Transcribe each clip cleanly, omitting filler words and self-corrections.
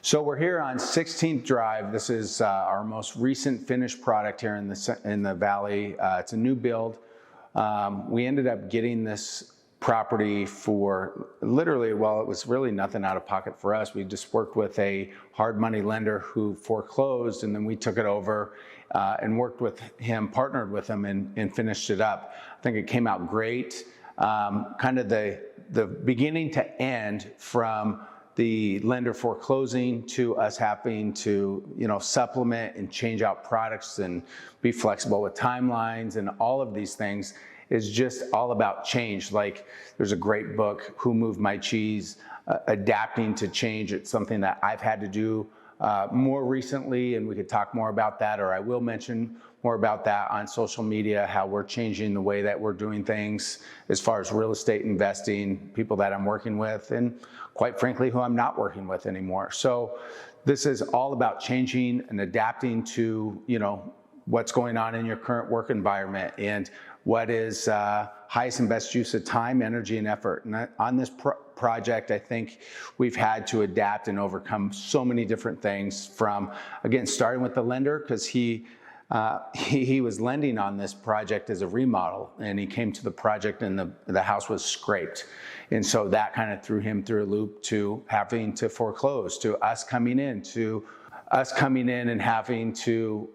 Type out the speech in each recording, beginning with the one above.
So we're here on 16th Drive. This is our most recent finished product here in the valley. It's a new build. We ended up getting this property for literally, well, it was really nothing out of pocket for us. We just worked with a hard money lender who foreclosed, and then we took it over and worked with him, partnered with him, and finished it up. I think it came out great. Kind of the beginning to end, from the lender foreclosing to us having to, supplement and change out products and be flexible with timelines and all of these things, is just all about change. Like, there's a great book, Who Moved My Cheese? Adapting to change. It's something that I've had to do more recently, and we could talk more about that, or I will mention more about that on social media, how we're changing the way that we're doing things as far as real estate investing, people that I'm working with, and quite frankly, who I'm not working with anymore. So this is all about changing and adapting to, what's going on in your current work environment and what is highest and best use of time, energy, and effort. And on this project, I think we've had to adapt and overcome so many different things, from, again, starting with the lender, because he was lending on this project as a remodel, and he came to the project and the house was scraped. And so that kind of threw him through a loop, to having to foreclose, to us coming in and having to,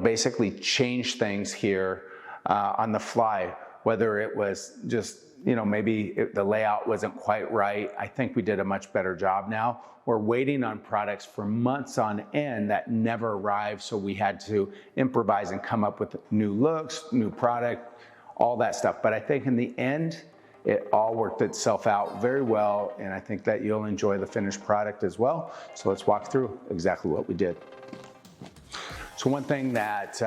basically change things here on the fly, whether it was just, maybe the layout wasn't quite right. I think we did a much better job now. We're waiting on products for months on end that never arrived, so we had to improvise and come up with new looks, new product, all that stuff. But I think in the end, it all worked itself out very well, and I think that you'll enjoy the finished product as well. So let's walk through exactly what we did. So one thing that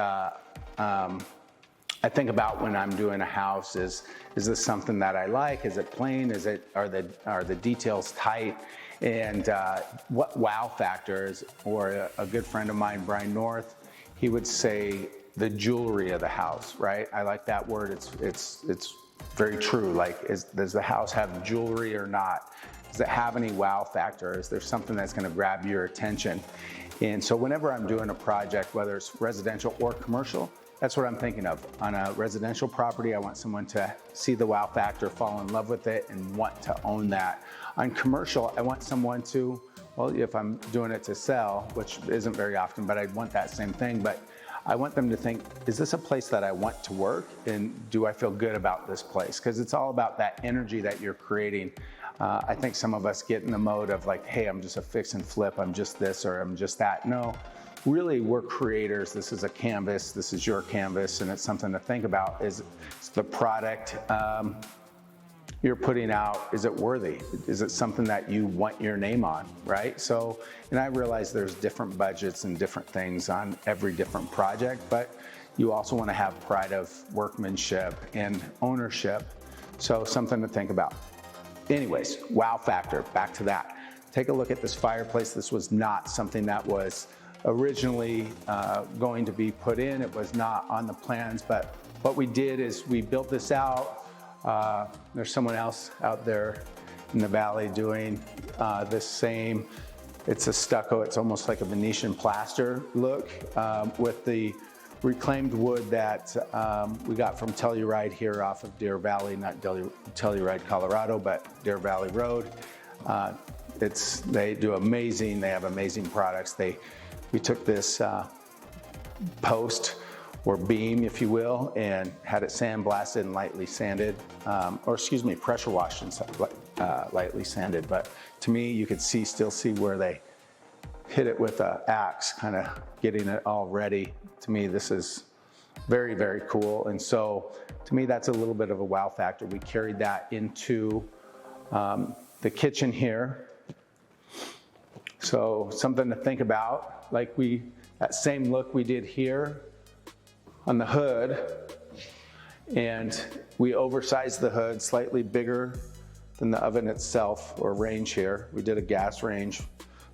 I think about when I'm doing a house is this something that I like? Is it plain? Are the details tight? And what wow factor is, or a good friend of mine, Brian North, he would say the jewelry of the house, right? I like that word. It's very true. Like, does the house have jewelry or not? Does it have any wow factor? Is there something that's going to grab your attention? And so whenever I'm doing a project, whether it's residential or commercial, that's what I'm thinking of. On a residential property, I want someone to see the wow factor, fall in love with it, and want to own that. On commercial, I want someone to, well, if I'm doing it to sell, which isn't very often, but I'd want that same thing, but I want them to think, is this a place that I want to work? And do I feel good about this place? Because it's all about that energy that you're creating. I think some of us get in the mode of like, hey, I'm just a fix and flip, I'm just this or I'm just that. No, really, we're creators. This is a canvas, this is your canvas, and it's something to think about. Is the product you're putting out, is it worthy? Is it something that you want your name on, right? So, and I realize there's different budgets and different things on every different project, but you also want to have pride of workmanship and ownership. So something to think about. Anyways, wow factor, back to that. Take a look at this fireplace. This was not something that was originally going to be put in. It was not on the plans, but what we did is we built this out. There's someone else out there in the valley doing this same. It's a stucco, it's almost like a Venetian plaster look with the reclaimed wood that we got from Telluride here off of Deer Valley, not Telluride, Colorado, but Deer Valley Road. They have amazing products. We took this post or beam, if you will, and had it sandblasted and lightly sanded, pressure washed and lightly sanded. But to me, you could still see where they hit it with an axe, kind of getting it all ready. To me, this is very, very cool. And so to me, that's a little bit of a wow factor. We carried that into the kitchen here. So something to think about, like that same look we did here on the hood, and we oversized the hood, slightly bigger than the oven itself, or range here. We did a gas range,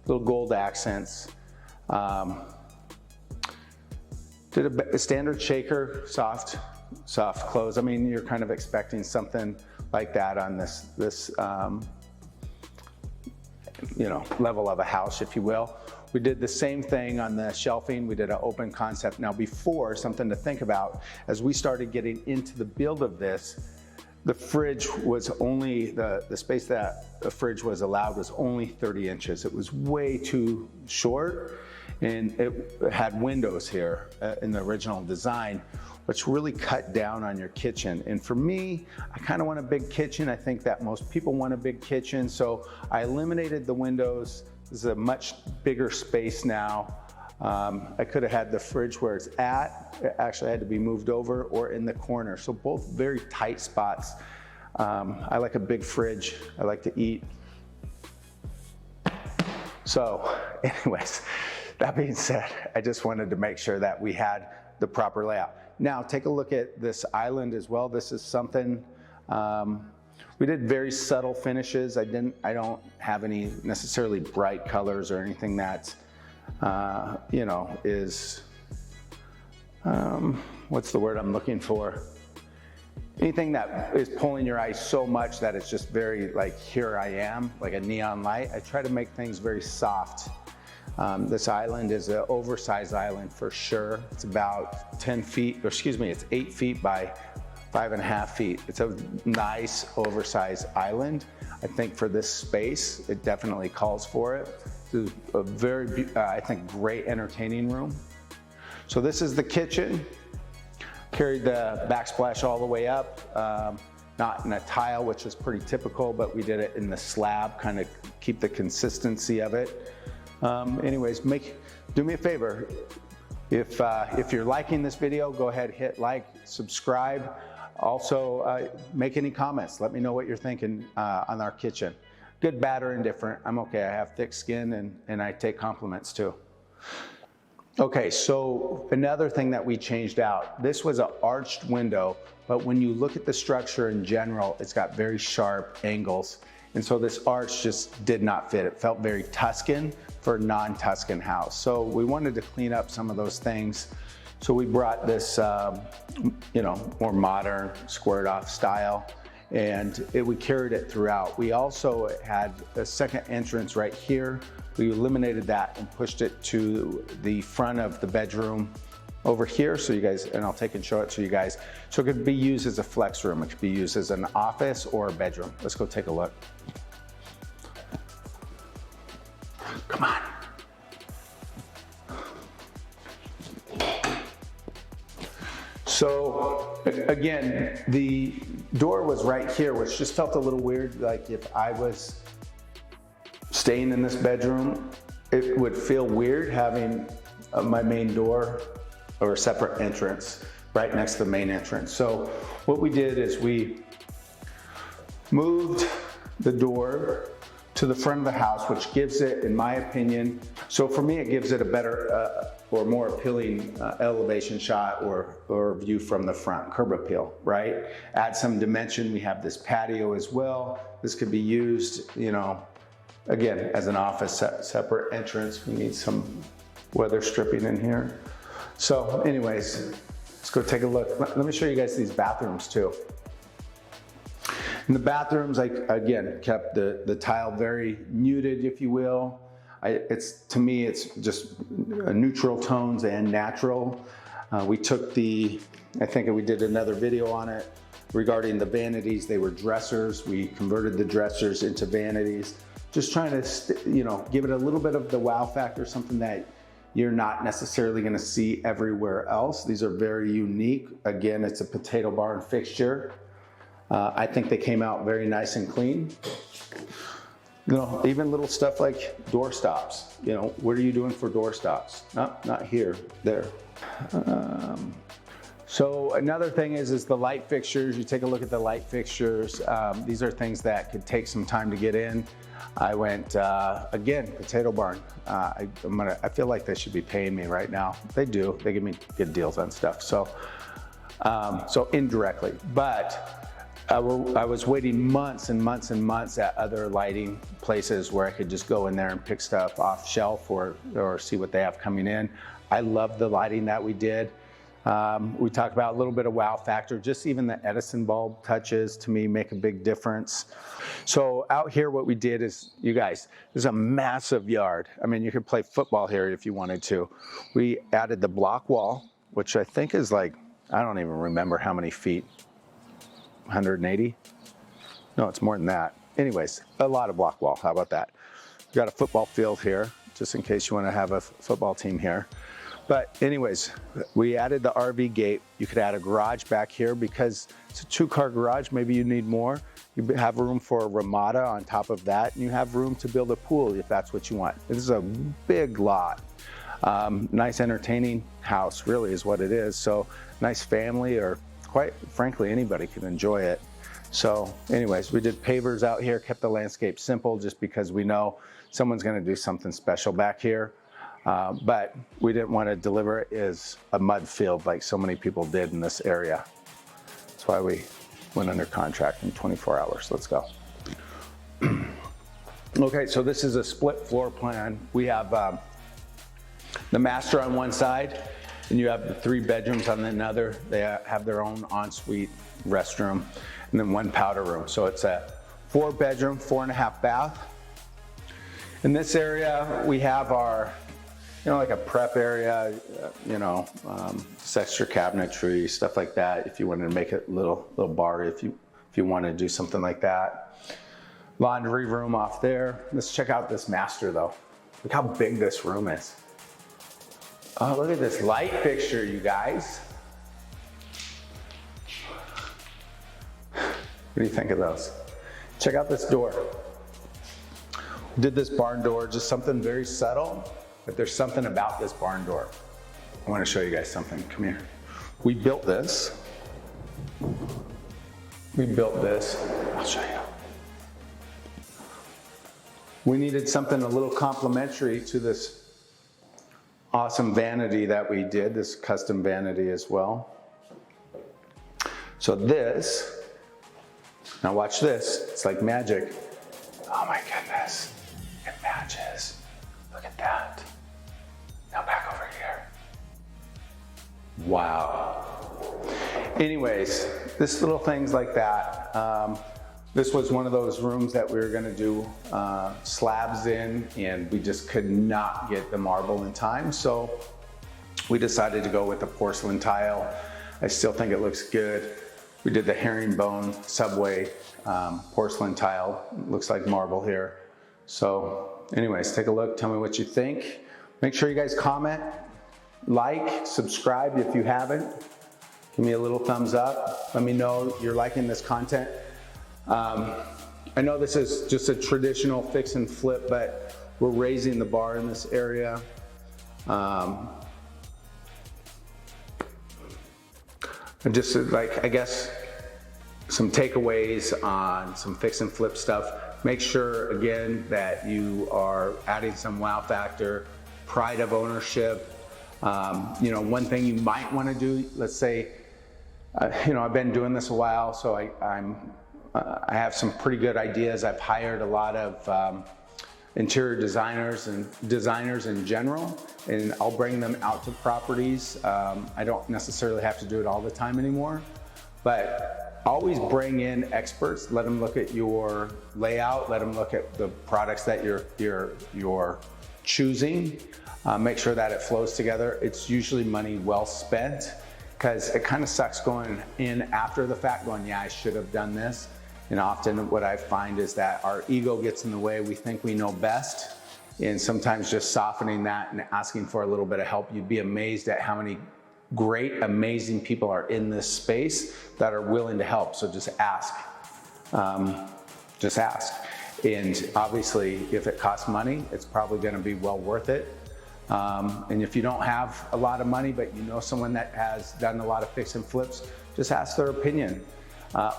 little gold accents. Did a standard shaker, soft close. I mean, you're kind of expecting something like that on this level of a house, if you will. We did the same thing on the shelving. We did an open concept. Now before, something to think about, as we started getting into the build of this, the fridge was only, the space that the fridge was allowed was only 30 inches. It was way too short, and it had windows here in the original design, which really cut down on your kitchen. And for me, I kind of want a big kitchen. I think that most people want a big kitchen, so I eliminated the windows. This is a much bigger space now. I could have had the fridge where it's at. It actually had to be moved over or in the corner. So both very tight spots. I like a big fridge. I like to eat. So anyways, that being said, I just wanted to make sure that we had the proper layout. Now take a look at this island as well. This is something, we did very subtle finishes. I don't have any necessarily bright colors or anything that is, what's the word I'm looking for? Anything that is pulling your eye so much that it's just very like, here I am, like a neon light. I try to make things very soft. This island is an oversized island for sure. It's about 10 feet, or excuse me, it's 8 feet by 5.5 feet. It's a nice oversized island. I think for this space, it definitely calls for it. This is a very, I think, great entertaining room. So this is the kitchen. Carried the backsplash all the way up. Not in a tile, which is pretty typical, but we did it in the slab, kind of keep the consistency of it. Anyways, do me a favor. If you're liking this video, go ahead, hit like, subscribe. Also, make any comments. Let me know what you're thinking on our kitchen. Good, bad, or indifferent. I'm okay. I have thick skin and I take compliments too. Okay, so another thing that we changed out, this was an arched window, but when you look at the structure in general, it's got very sharp angles. And so this arch just did not fit. It felt very Tuscan for a non-Tuscan house. So we wanted to clean up some of those things. So we brought this, more modern squared off style, and we carried it throughout. We also had a second entrance right here. We eliminated that and pushed it to the front of the bedroom over here, so you guys, and I'll take and show it to you guys. So it could be used as a flex room. It could be used as an office or a bedroom. Let's go take a look. Come on. So again, the door was right here, which just felt a little weird. Like if I was staying in this bedroom, it would feel weird having my main door or a separate entrance right next to the main entrance. So what we did is we moved the door to the front of the house, which gives it, in my opinion, so for me, it gives it a better or more appealing elevation shot or view from the front, curb appeal, right? Add some dimension. We have this patio as well. This could be used, again, as an office, separate entrance. We need some weather stripping in here. So anyways, let's go take a look. Let me show you guys these bathrooms too. In the bathrooms, I, again, kept the tile very muted, if you will. To me, it's just neutral tones and natural. We took I think we did another video on it regarding the vanities. They were dressers. We converted the dressers into vanities. Just trying to, give it a little bit of the wow factor, something that you're not necessarily gonna see everywhere else. These are very unique. Again, it's a potato barn fixture. I think they came out very nice and clean. Even little stuff like door stops. What are you doing for door stops? Not here, there. So another thing is the light fixtures. You take a look at the light fixtures. These are things that could take some time to get in. I went, again, potato barn. I feel like they should be paying me right now. They do, they give me good deals on stuff. So indirectly, but I was waiting months and months and months at other lighting places where I could just go in there and pick stuff off shelf or see what they have coming in. I love the lighting that we did. We talked about a little bit of wow factor. Just even the Edison bulb touches to me make a big difference. So out here what we did is, you guys, this is a massive yard. I mean, you could play football here if you wanted to. We added the block wall, which I think is like, I don't even remember how many feet, 180? No, it's more than that. Anyways, a lot of block wall, how about that? We've got a football field here, just in case you want to have a football team here. But anyways, we added the RV gate. You could add a garage back here because it's a 2-car garage. Maybe you need more. You have room for a ramada on top of that, and you have room to build a pool if that's what you want. This is a big lot. Nice entertaining house, really is what it is. So nice family, or quite frankly, anybody can enjoy it. So anyways, we did pavers out here, kept the landscape simple just because we know someone's gonna do something special back here. But we didn't want to deliver it as a mud field like so many people did in this area. That's why we went under contract in 24 hours. Let's go. Okay, so this is a split floor plan. We have the master on one side, and you have the 3 bedrooms on another. They have their own ensuite restroom, and then 1 powder room. So it's a 4-bedroom, 4.5 bath. In this area, we have our, like a prep area, extra cabinetry, stuff like that. If you wanted to make it a little bar, if you want to do something like that. Laundry room off there. Let's check out this master though. Look how big this room is. Oh, look at this light fixture, you guys. What do you think of those? Check out this door. Did this barn door, just something very subtle. But there's something about this barn door. I want to show you guys something. Come here. We built this. I'll show you. We needed something a little complimentary to this awesome vanity that we did, this custom vanity as well. So this, now watch this. It's like magic. Oh my goodness. It matches. Look at that. Now back over here. Wow. Anyways, this little things like that. This was one of those rooms that we were gonna do slabs in, and we just could not get the marble in time. So we decided to go with the porcelain tile. I still think it looks good. We did the herringbone subway porcelain tile. It looks like marble here. So anyways, take a look, tell me what you think. Make sure you guys comment, like, subscribe if you haven't. Give me a little thumbs up. Let me know you're liking this content. I know this is just a traditional fix and flip, but we're raising the bar in this area. Just like, I guess, some takeaways on some fix and flip stuff. Make sure, again, that you are adding some wow factor, pride of ownership. One thing you might want to do, let's say, I've been doing this a while, so I have some pretty good ideas. I've hired a lot of interior designers and designers in general, and I'll bring them out to properties. I don't necessarily have to do it all the time anymore, but always bring in experts. Let them look at your layout. Let them look at the products that you're choosing. Make sure that it flows together. It's usually money well spent, because it kind of sucks going in after the fact going, yeah, I should have done this. And often what I find is that our ego gets in the way. We think we know best. And sometimes just softening that and asking for a little bit of help, you'd be amazed at how many great, amazing people are in this space that are willing to help. So just ask. Just ask. And obviously, if it costs money, it's probably going to be well worth it. And if you don't have a lot of money, but you know someone that has done a lot of fix and flips, just ask their opinion.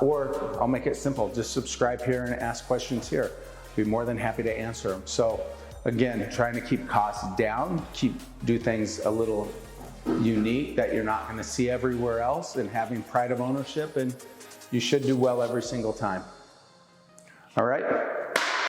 Or I'll make it simple, just subscribe here and ask questions here. Be more than happy to answer them. So again, trying to keep costs down, do things a little unique that you're not going to see everywhere else, and having pride of ownership, and you should do well every single time. All right.